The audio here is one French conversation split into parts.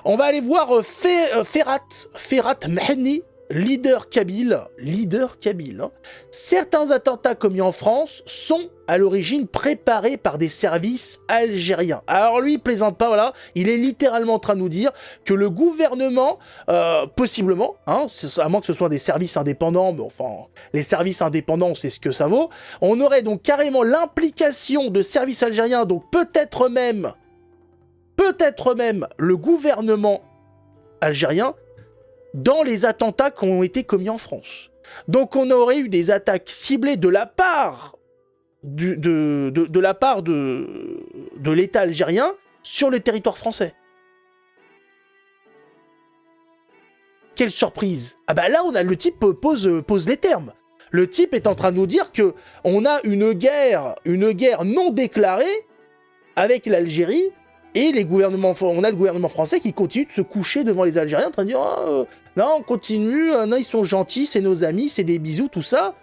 On va aller voir Ferhat Mehni, leader kabyle. Hein. Certains attentats commis en France sont à l'origine préparés par des services algériens. Alors lui, il plaisante pas, voilà. Il est littéralement en train de nous dire que le gouvernement, possiblement, hein, à moins que ce soit des services indépendants, mais enfin, les services indépendants, on sait ce que ça vaut. On aurait donc carrément l'implication de services algériens, donc peut-être même le gouvernement algérien dans les attentats qui ont été commis en France. Donc on aurait eu des attaques ciblées de la part de l'État algérien sur le territoire français. Quelle surprise! Ah bah là, le type pose les termes. Le type est en train de nous dire que on a une guerre non déclarée avec l'Algérie. Et on a le gouvernement français qui continue de se coucher devant les Algériens en train de dire non, on continue, non, ils sont gentils, c'est nos amis, c'est des bisous, tout ça.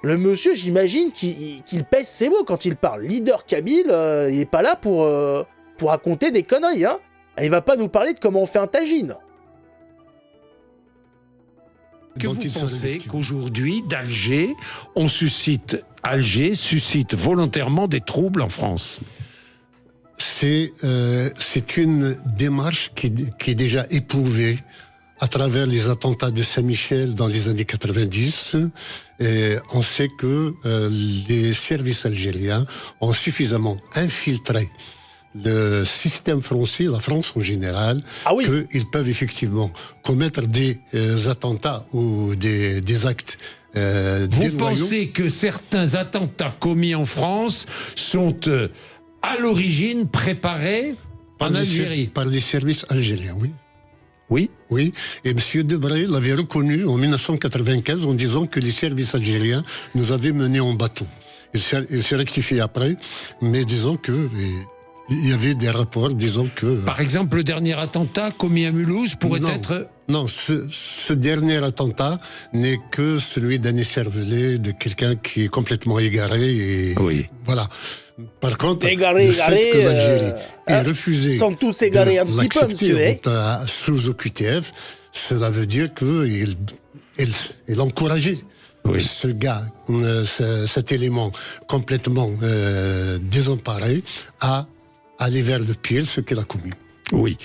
Le monsieur, j'imagine qu'il pèse ses mots quand il parle. Leader kabyle, il est pas là pour raconter des conneries, hein. Il va pas nous parler de comment on fait un tagine. Que vous pensez qu'aujourd'hui, Alger suscite volontairement des troubles en France? C'est une démarche qui est déjà éprouvée à travers les attentats de Saint-Michel dans les années 90. Et on sait que les services algériens ont suffisamment infiltré le système français, la France en général, qu'ils peuvent effectivement commettre des attentats ou des actes Vous pensez que certains attentats commis en France sont à l'origine préparés en Algérie? Par les services algériens, oui. Oui. Oui, et M. Debré l'avait reconnu en 1995 en disant que les services algériens nous avaient menés en bateau. Il s'est rectifié après, mais disons que il y avait des rapports disant que... Par exemple, le dernier attentat commis à Mulhouse pourrait être... Non, ce dernier attentat n'est que celui d'un écervelé, de quelqu'un qui est complètement égaré et... Oui. Voilà. Par contre, égaré, le fait que l'Algérie ait refusé sont tous égarés un petit peu, monsieur. Sous OQTF, cela veut dire qu'il encourageait ce gars, cet élément complètement désemparé, à aller vers le pire, ce qu'il a commis. Oui.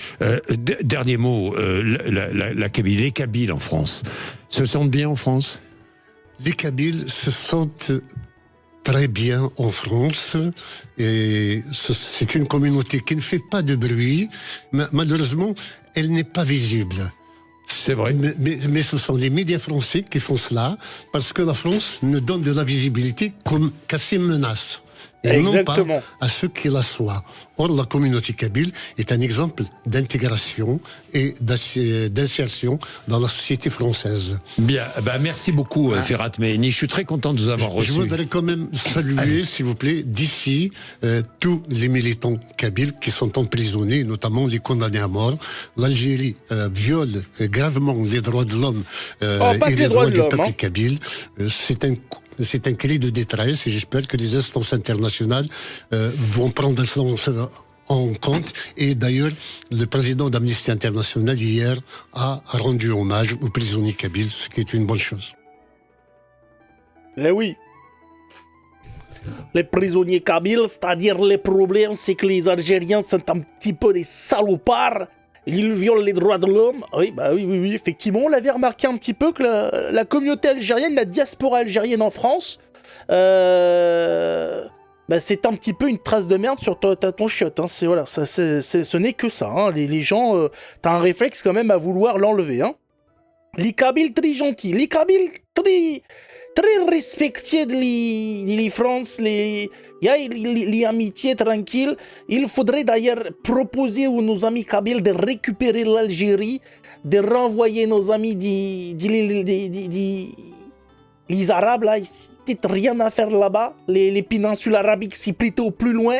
Dernier mot, la Kabylie, les Kabyles en France, se sentent bien en France? Les Kabyles se sentent très bien en France, et c'est une communauté qui ne fait pas de bruit, mais malheureusement, elle n'est pas visible. C'est vrai. Mais ce sont les médias français qui font cela, parce que la France ne donne de la visibilité qu'à ses menaces. Et exactement. Non pas à ceux qui la soient. Or, la communauté kabyle est un exemple d'intégration et d'insertion dans la société française. Bien, merci beaucoup Ferhat Mehni, je suis très content de vous avoir reçu. Je voudrais quand même saluer, s'il vous plaît, d'ici, tous les militants kabyles qui sont emprisonnés, notamment les condamnés à mort. L'Algérie viole gravement les droits de l'homme et les droits du peuple kabyle. C'est un cri de détresse et j'espère que les instances internationales vont prendre ça en compte. Et d'ailleurs, le président d'Amnesty International hier a rendu hommage aux prisonniers kabyles, ce qui est une bonne chose. Eh oui. Les prisonniers kabyles, c'est-à-dire les problèmes, c'est que les Algériens sont un petit peu des salopards. Ils violent les droits de l'homme. Oui, oui, effectivement, on l'avait remarqué un petit peu que la communauté algérienne, la diaspora algérienne en France, c'est un petit peu une trace de merde sur ton chiotte. Hein. Ce n'est que ça. Hein. Les gens, t'as un réflexe quand même à vouloir l'enlever. Hein. Les Kabyles très gentils, les Kabyles très respectés de la France, les amitiés tranquilles. Il faudrait d'ailleurs proposer à nos amis kabyles de récupérer l'Algérie, de renvoyer nos amis les Arabes, là, peut-être rien à faire là-bas. Les péninsules arabiques, c'est plutôt plus loin,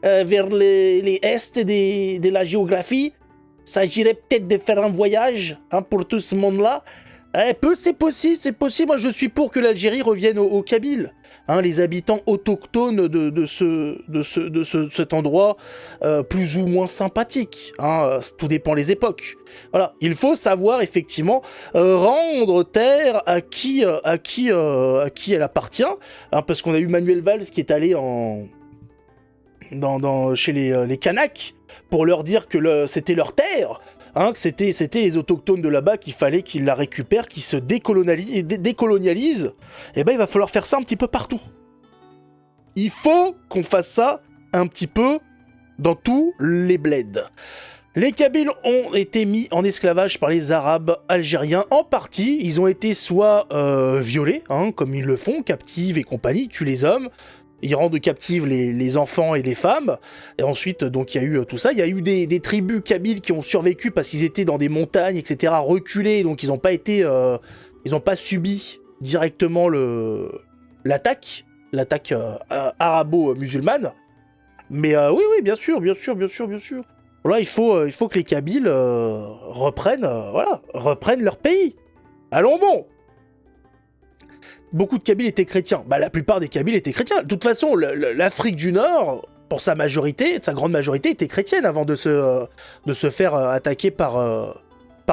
vers les est de la géographie. Il s'agirait peut-être de faire un voyage pour tout ce monde-là. C'est possible. Moi, je suis pour que l'Algérie revienne aux Kabyles. Hein, les habitants autochtones de cet endroit, plus ou moins sympathique. Hein, tout dépend les époques. Voilà, il faut savoir effectivement rendre terre à qui elle appartient. Hein, parce qu'on a eu Manuel Valls qui est allé chez les Kanaks pour leur dire que c'était leur terre. Hein, que c'était les autochtones de là-bas qu'il fallait qu'ils la récupèrent, qu'ils se décolonialisent, et ben il va falloir faire ça un petit peu partout. Il faut qu'on fasse ça un petit peu dans tous les bleds. Les Kabyles ont été mis en esclavage par les Arabes algériens en partie. Ils ont été soit violés, hein, comme ils le font, captives et compagnie, tuent les hommes. Ils rendent captives les enfants et les femmes. Et ensuite, donc, il y a eu tout ça. Il y a eu des tribus kabyles qui ont survécu parce qu'ils étaient dans des montagnes, etc., reculés. Donc, ils n'ont pas subi directement l'attaque arabo-musulmane. Mais oui, bien sûr. Voilà, il faut que les Kabyles reprennent leur pays. Allons bon. Beaucoup de Kabyles étaient chrétiens. La plupart des Kabyles étaient chrétiens. De toute façon, l'Afrique du Nord, pour sa grande majorité, était chrétienne avant de se faire attaquer par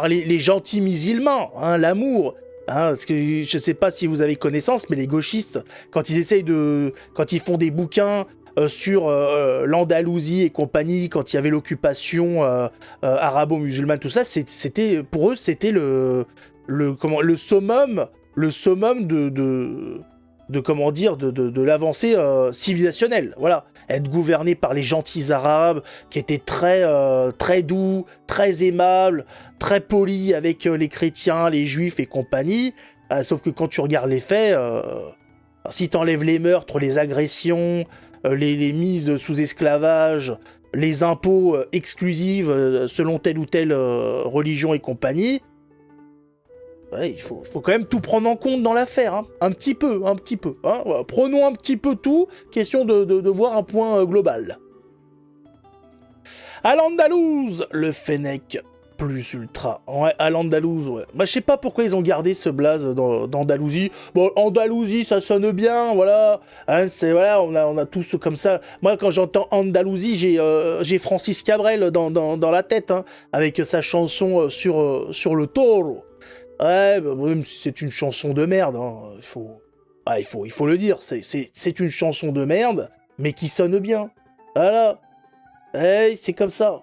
les gentils musulmans, hein, l'amour. Hein, parce que je sais pas si vous avez connaissance, mais les gauchistes, quand ils font des bouquins sur l'Andalousie et compagnie, quand il y avait l'occupation arabo-musulmane, tout ça, pour eux, c'était le summum de l'avancée civilisationnelle. Voilà, être gouverné par les gentils arabes qui étaient très doux, très aimables, très polis avec les chrétiens, les juifs et compagnie. Sauf que quand tu regardes les faits, si t'enlèves les meurtres, les agressions, les mises sous esclavage, les impôts exclusifs selon telle ou telle religion et compagnie, ouais, il faut quand même tout prendre en compte dans l'affaire, hein. Un petit peu. Hein. Voilà. Prenons un petit peu tout, question de voir un point global. À l'Andalouse, le Fennec plus ultra. Ouais, à l'Andalouse, ouais. Je sais pas pourquoi ils ont gardé ce blaze d'Andalousie. Bon, Andalousie, ça sonne bien, voilà. Hein, on a tous comme ça. Moi, quand j'entends Andalousie, j'ai Francis Cabrel dans la tête, hein, avec sa chanson sur le taureau. Ouais, même si c'est une chanson de merde, hein, il faut le dire, c'est une chanson de merde, mais qui sonne bien. Voilà. Hey, c'est comme ça.